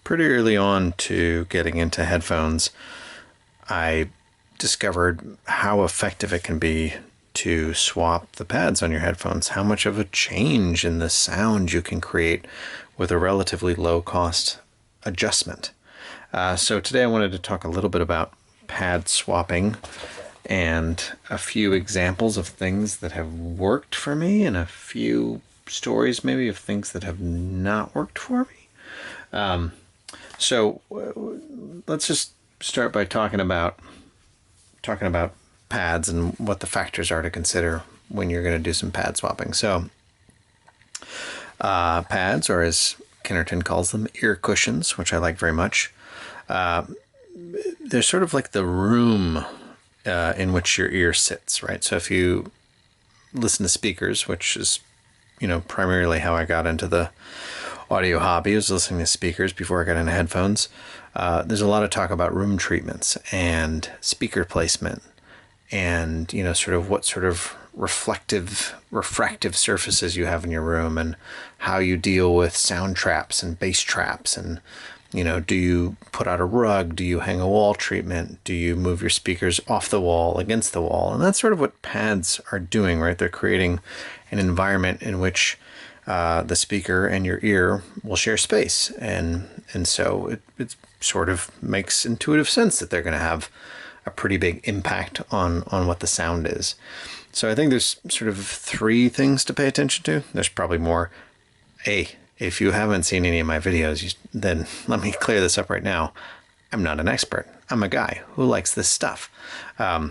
pretty early on to getting into headphones, I discovered how effective it can be to swap the pads on your headphones, how much of a change in the sound you can create with a relatively low cost adjustment. So today I wanted to talk a little bit about pad swapping and a few examples of things that have worked for me and a few stories maybe of things that have not worked for me. So let's just start by talking about pads and what the factors are to consider when you're going to do some pad swapping. So pads, or as Kinnerton calls them, ear cushions, which I like very much. They're sort of like the room in which your ear sits, right? So if you listen to speakers, which is, primarily how I got into the audio hobby, was listening to speakers before I got into headphones. There's a lot of talk about room treatments and speaker placement and, sort of what sort of refractive surfaces you have in your room and how you deal with sound traps and bass traps. And, do you put out a rug? Do you hang a wall treatment? Do you move your speakers off the wall, against the wall? And that's sort of what pads are doing, right? They're creating an environment in which the speaker and your ear will share space. And so it sort of makes intuitive sense that they're going to have a pretty big impact on what the sound is. So I think there's sort of three things to pay attention to. There's probably more. If you haven't seen any of my videos, then let me clear this up right now. I'm not an expert. I'm a guy who likes this stuff. But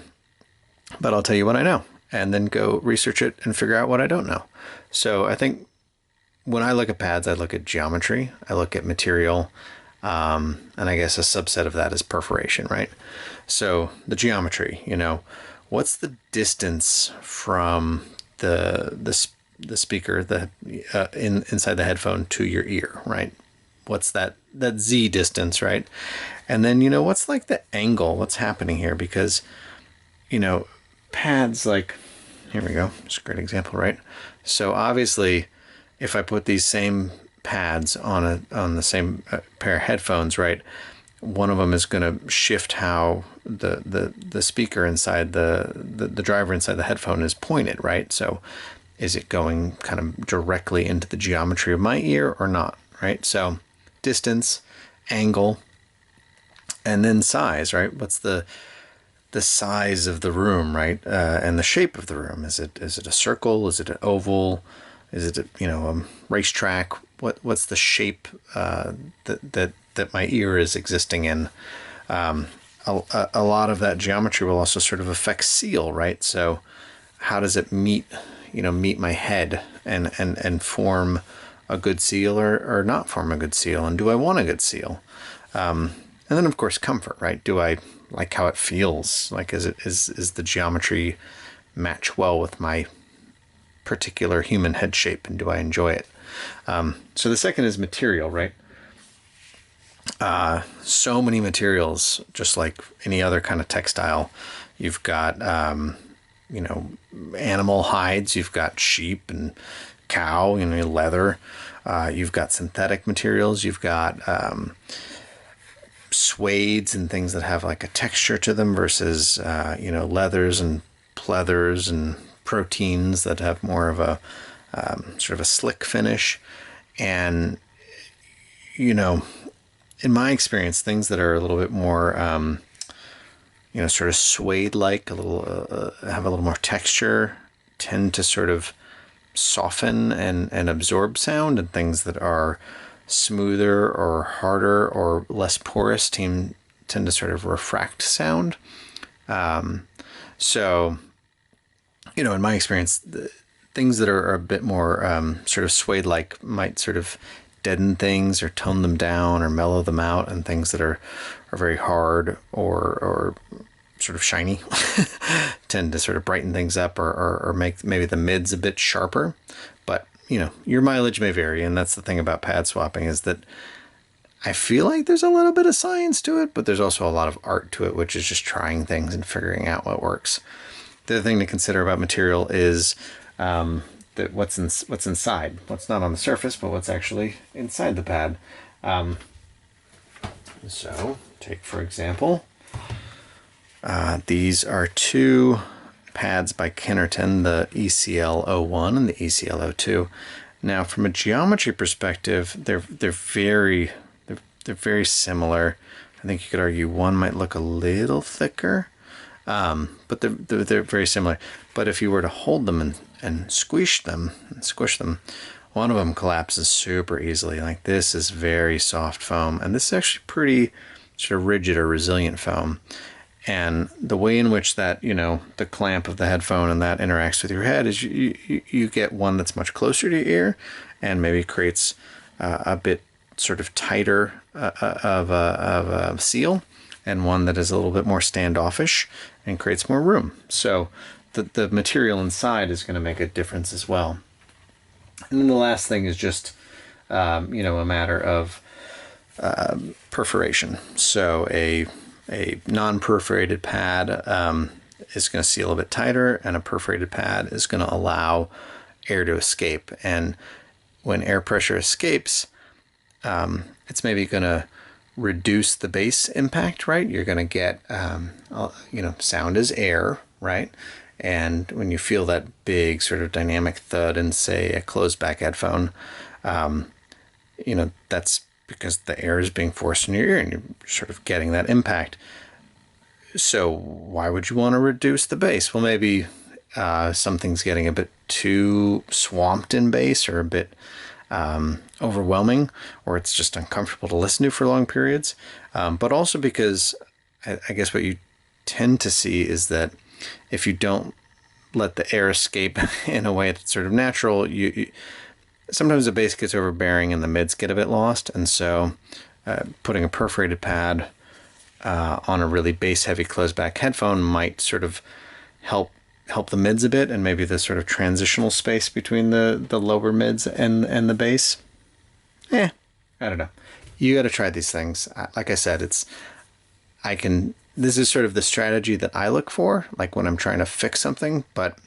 I'll tell you what I know and then go research it and figure out what I don't know. So I think when I look at pads, I look at geometry, I look at material, and I guess a subset of that is perforation, right? So the geometry, what's the distance from the speaker, inside the headphone to your ear, right? What's that Z distance, right? And then, what's like the angle, what's happening here? Because, pads, like, here we go, it's a great example, right? So obviously, if I put these same pads on the same pair of headphones, right, one of them is going to shift how the speaker inside the driver inside the headphone is pointed, right? So is it going kind of directly into the geometry of my ear or not, right? So distance, angle, and then size, right? What's the size of the room, right? And the shape of the room. Is it a circle? Is it an oval? Is it a racetrack? What's the shape that my ear is existing in? A lot of that geometry will also sort of affect seal, right? So how does it meet my head and form a good seal or not form a good seal? And do I want a good seal? And then of course comfort, right? Do I like how it feels? Like is the geometry match well with my particular human head shape, and do I enjoy it? So the second is material, right? So many materials, just like any other kind of textile. You've got animal hides, you've got sheep and cow, leather, you've got synthetic materials, you've got suedes and things that have like a texture to them versus leathers and pleathers and proteins that have more of a sort of a slick finish. And in my experience, things that are a little bit more sort of suede-like, have a little more texture, tend to sort of soften and absorb sound, and things that are smoother or harder or less porous tend to sort of refract sound. So, in my experience, the things that are a bit more sort of suede-like might sort of deaden things or tone them down or mellow them out, and things that are very hard or sort of shiny tend to sort of brighten things up or make maybe the mids a bit sharper. But your mileage may vary, and that's the thing about pad swapping, is that I feel like there's a little bit of science to it, but there's also a lot of art to it, which is just trying things and figuring out what works. The other thing to consider about material is that what's inside, what's not on the surface, but what's actually inside the pad. So take, for example, these are two pads by Kennerton, the ECL01 and the ECL02. Now, from a geometry perspective, they're very similar. I think you could argue one might look a little thicker, but they're very similar. But if you were to hold them and squish them, one of them collapses super easily. Like, this is very soft foam, and this is actually pretty sort of rigid or resilient foam. And the way in which that, you know, the clamp of the headphone and that interacts with your head is you get one that's much closer to your ear and maybe creates a bit sort of tighter of a seal, and one that is a little bit more standoffish and creates more room. So the material inside is going to make a difference as well. And then the last thing is just, you know, a matter of perforation. So a non-perforated pad is going to seal a bit tighter, and a perforated pad is going to allow air to escape. And when air pressure escapes, it's maybe going to reduce the bass impact, right? You're going to get, you know, sound is air, right? And when you feel that big sort of dynamic thud in, say, a closed back headphone, you know, that's because the air is being forced in your ear and you're sort of getting that impact. So why would you want to reduce the bass? Well, maybe something's getting a bit too swamped in bass, or a bit overwhelming, or it's just uncomfortable to listen to for long periods. But also because I guess what you tend to see is that if you don't let the air escape in a way that's sort of natural, you sometimes the bass gets overbearing and the mids get a bit lost. And so putting a perforated pad on a really bass heavy closed back headphone might sort of help the mids a bit, and maybe the sort of transitional space between the lower mids and the bass. I don't know. You got to try these things. Like I said, this is sort of the strategy that I look for, like when I'm trying to fix something, but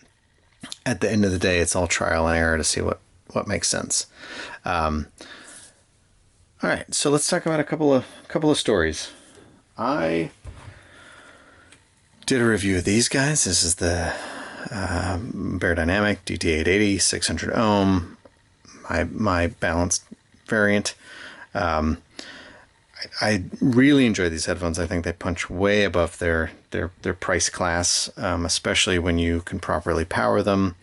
at the end of the day, it's all trial and error to see what makes sense. All right, so let's talk about a couple of stories. I did a review of these guys. This is the Beyerdynamic DT880 600 ohm, my balanced variant. I really enjoy these headphones. I think they punch way above their price class, especially when you can properly power them.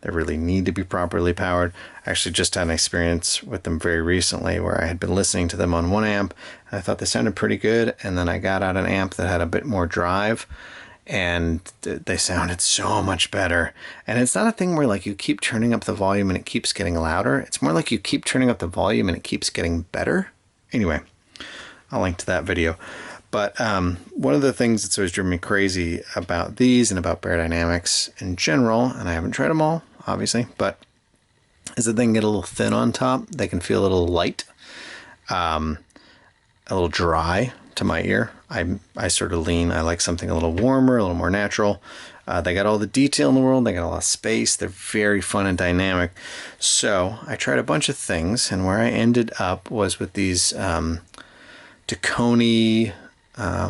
They really need to be properly powered. I actually just had an experience with them very recently where I had been listening to them on one amp, and I thought they sounded pretty good, and then I got out an amp that had a bit more drive, and they sounded so much better. And it's not a thing where like you keep turning up the volume and it keeps getting louder. It's more like you keep turning up the volume and it keeps getting better. Anyway, I'll link to that video. But one of the things that's always driven me crazy about these and about Beyerdynamics in general, and I haven't tried them all, obviously, but is that they can get a little thin on top. They can feel a little light, a little dry to my ear. I sort of lean, I like something a little warmer, a little more natural. They got all the detail in the world. They got a lot of space. They're very fun and dynamic. So I tried a bunch of things, and where I ended up was with these Tacony,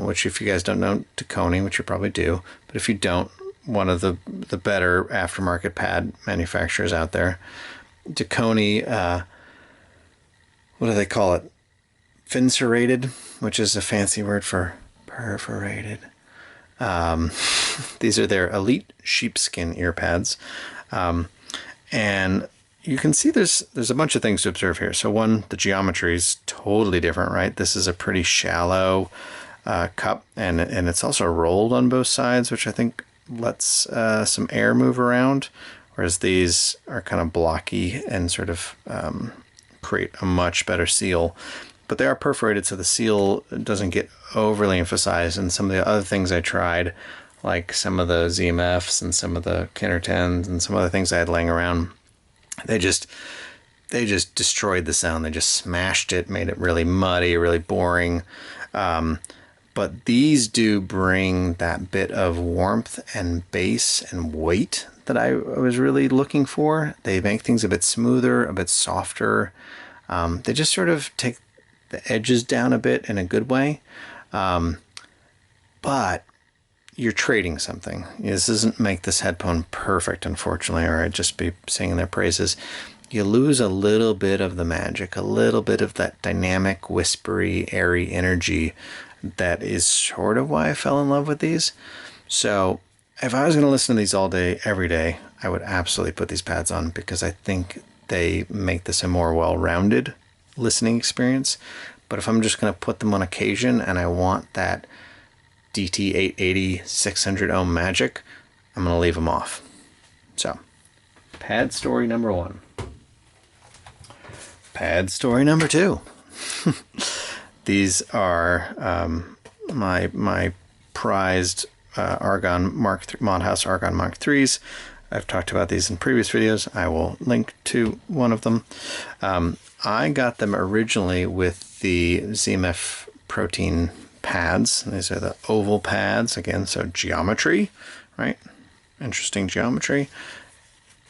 which if you guys don't know Tacony, which you probably do, but if you don't, one of the better aftermarket pad manufacturers out there. Tacony, what do they call it? Finserated, which is a fancy word for perforated. These are their elite sheepskin ear pads. And you can see there's a bunch of things to observe here. So one, the geometry is totally different, right? This is a pretty shallow cup, and it's also rolled on both sides, which I think lets some air move around, whereas these are kind of blocky and sort of create a much better seal. But they are perforated, so the seal doesn't get overly emphasized. And some of the other things I tried, like some of the ZMFs and some of the Kennertons and some other things I had laying around, they just destroyed the sound. They just smashed it, made it really muddy, really boring. But these do bring that bit of warmth and bass and weight that I was really looking for. They make things a bit smoother, a bit softer. They just sort of take the edges down a bit in a good way. But you're trading something. This doesn't make this headphone perfect, unfortunately, or I'd just be singing their praises. You lose a little bit of the magic, a little bit of that dynamic, whispery, airy energy that is sort of why I fell in love with these. So if I was going to listen to these all day, every day, I would absolutely put these pads on, because I think they make this a more well-rounded listening experience. But if I'm just going to put them on occasion and I want that DT880 600 ohm magic, I'm going to leave them off. So, pad story number 1. Pad story number 2. These are my prized Argon Modhouse Argon Mark IIIs. I've talked about these in previous videos. I will link to one of them. I got them originally with the ZMF protein pads. These are the oval pads, again, so geometry, right? Interesting geometry.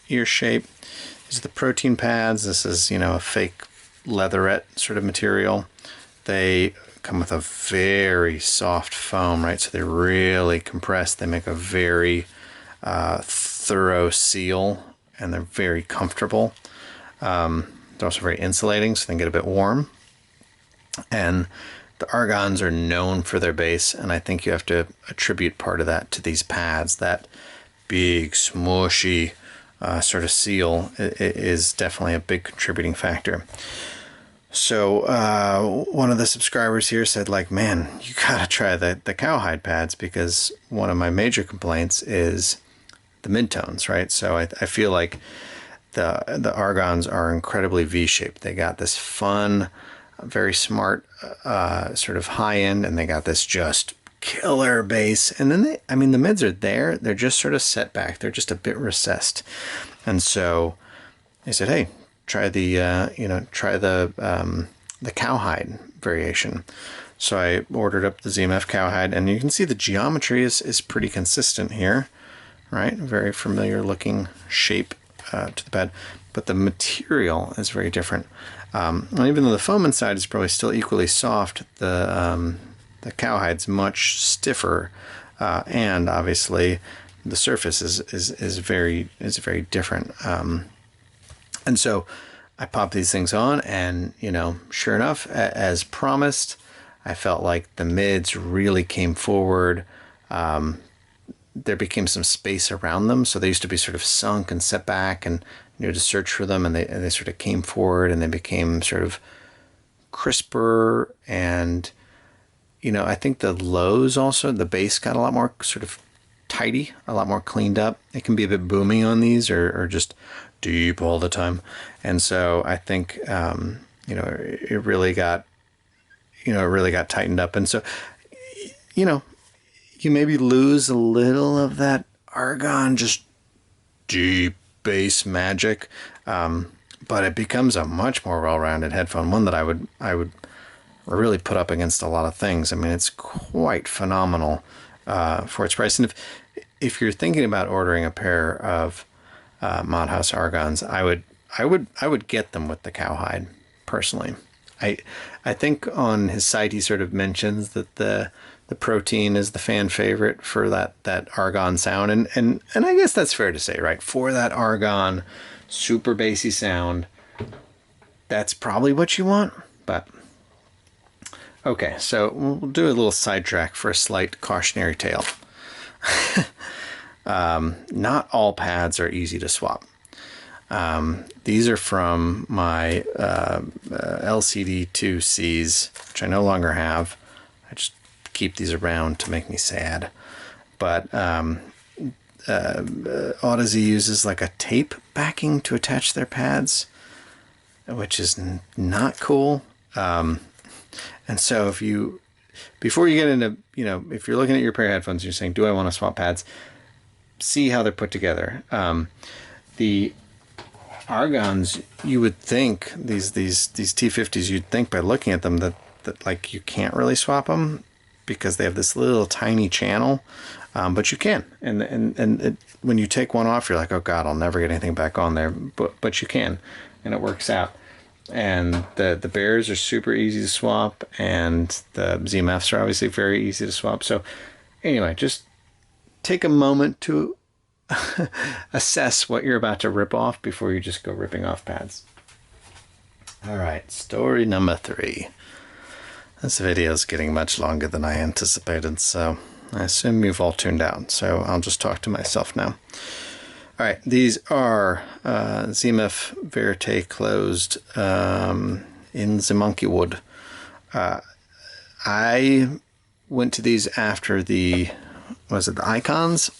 Ear shape. These are the protein pads. This is, a fake leatherette sort of material. They come with a very soft foam, right? So they're really compressed. They make a very thorough seal, and they're very comfortable. They're also very insulating, so they can get a bit warm. And the Argons are known for their bass, and I think you have to attribute part of that to these pads. That big, smushy sort of seal is definitely a big contributing factor. So one of the subscribers here said, like, man, you gotta try the cowhide pads, because one of my major complaints is the midtones, right? So I feel like the Argons are incredibly V-shaped. They got this fun, very smart sort of high end, and they got this just killer bass. And then the mids are there. They're just sort of set back. They're just a bit recessed. And so they said, hey, try the cowhide variation. So I ordered up the ZMF cowhide, and you can see the geometry is pretty consistent here, right? Very familiar looking shape to the pad, but the material is very different. And even though the foam inside is probably still equally soft, the cowhide's much stiffer, and obviously the surface is very different. And so I popped these things on, and sure enough, as promised, I felt like the mids really came forward. There became some space around them, so they used to be sort of sunk and set back, and to search for them, and they sort of came forward, and they became sort of crisper. And I think the lows also, the bass got a lot more sort of tidy, a lot more cleaned up. It can be a bit boomy on these, or just deep all the time. And so I think it really got tightened up. And so you maybe lose a little of that Argon just deep bass magic, but it becomes a much more well-rounded headphone, one that I would really put up against a lot of things. I mean, it's quite phenomenal for its price. And if you're thinking about ordering a pair of Modhouse Argons, I would get them with the cowhide personally. I think on his site he sort of mentions that the protein is the fan favorite for that Argon sound, and I guess that's fair to say, right? For that Argon super bassy sound, that's probably what you want. But okay, so we'll do a little sidetrack for a slight cautionary tale. Not all pads are easy to swap. These are from my LCD2Cs, which I no longer have. I just keep these around to make me sad. But Audeze uses like a tape backing to attach their pads, which is not cool. And so before you get into, if you're looking at your pair of headphones and you're saying, do I want to swap pads? See how they're put together. The Argons, you would think, these T50s, you'd think by looking at them that like you can't really swap them because they have this little tiny channel, but you can. And when you take one off, you're like, oh God, I'll never get anything back on there. But you can, and it works out. And the Bears are super easy to swap, and the ZMFs are obviously very easy to swap. So anyway, just take a moment to assess what you're about to rip off before you just go ripping off pads. All right, story number 3. This video is getting much longer than I anticipated, so I assume you've all tuned out. So I'll just talk to myself now. All right, these are ZMF Vérité Closed in the monkey wood. I went to these after the icons,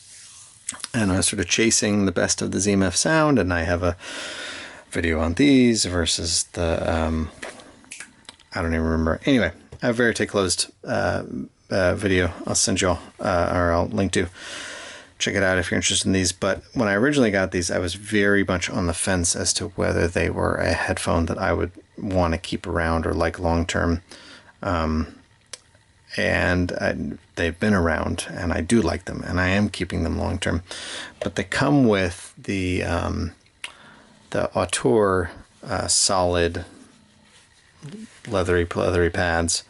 and I was sort of chasing the best of the ZMF sound, and I have a video on these versus the I don't even remember. Anyway, I have Vérité Closed video I'll send you all, or I'll link to. Check it out if you're interested in these. But when I originally got these, I was very much on the fence as to whether they were a headphone that I would want to keep around or like long term. They've been around, and I do like them, and I am keeping them long term. But they come with the Auteur solid leathery pads.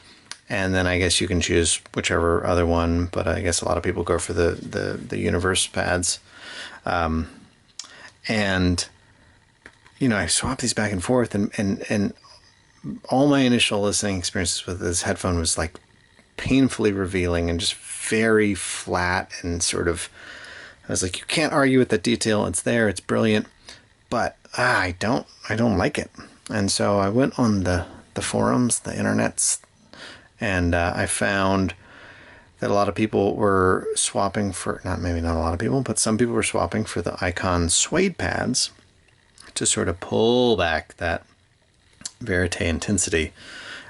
And then I guess you can choose whichever other one, but I guess a lot of people go for the Universe pads. And, you know, I swap these back and forth, and all my initial listening experiences with this headphone was like painfully revealing and just very flat and sort of, I was like, you can't argue with the detail. It's there, it's brilliant, but I don't like it. And so I went on the forums, the internets, and I found that a lot of people were swapping for, maybe not a lot of people, but some people were swapping for the Icon suede pads to sort of pull back that Vérité intensity.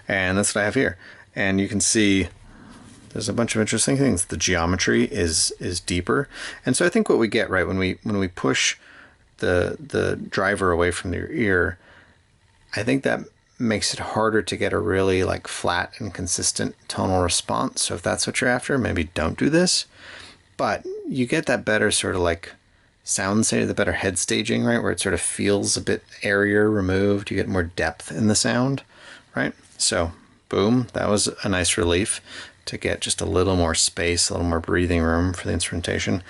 And that's what I have here. And you can see there's a bunch of interesting things. The geometry is deeper. And so I think what we get, right, when we push the driver away from your ear, I think that makes it harder to get a really like flat and consistent tonal response. So if that's what you're after, maybe don't do this. But you get that better sort of like sound stage, the better head staging, right, where it sort of feels a bit airier, removed. You get more depth in the sound, right? So boom, that was a nice relief to get just a little more space, a little more breathing room for the instrumentation.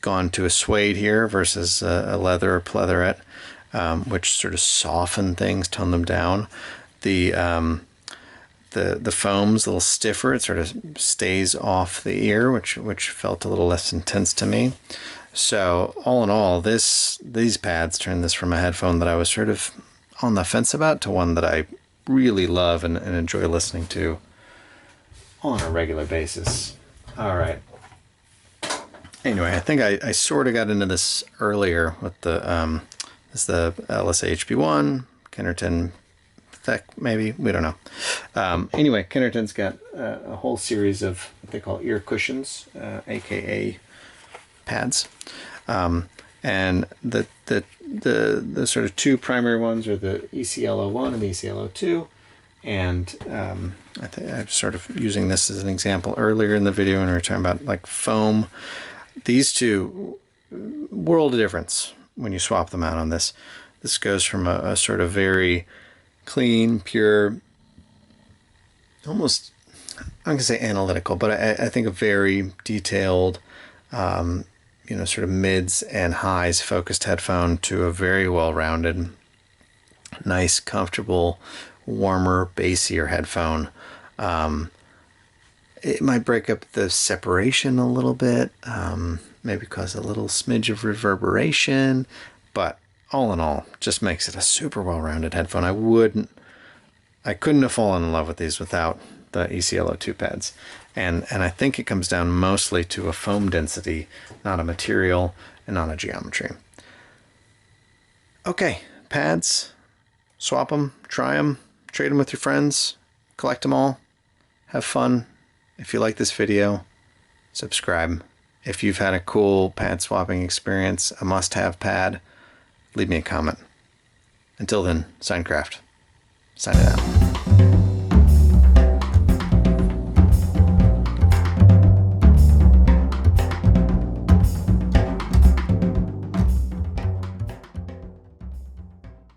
Gone to a suede here versus a leather or pleatherette, which sort of soften things, tone them down. The foam's a little stiffer. It sort of stays off the ear, which felt a little less intense to me. So all in all, these pads turned this from a headphone that I was sort of on the fence about to one that I really love and enjoy listening to on a regular basis. All right. Anyway, I think I sort of got into this earlier with the LSA HP-1, Kennerton Tech, maybe, we don't know. Anyway, Kennerton's got a whole series of what they call ear cushions, aka pads, and the sort of two primary ones are the ECLO1 and the ECLO2, and I'm sort of using this as an example earlier in the video when we were talking about like foam. These two, world of difference when you swap them out on this. This goes from a sort of very clean, pure, almost, I'm going to say analytical, but I think a very detailed, you know, sort of mids and highs focused headphone to a very well-rounded, nice, comfortable, warmer, bassier headphone. It might break up the separation a little bit, maybe cause a little smidge of reverberation, but all in all, just makes it a super well-rounded headphone. I couldn't have fallen in love with these without the ECLO2 pads. And I think it comes down mostly to a foam density, not a material and not a geometry. Okay, pads, swap them, try them, trade them with your friends, collect them all, have fun. If you like this video, subscribe. If you've had a cool pad swapping experience, a must-have pad, leave me a comment. Until then, Sidetrack, signing out.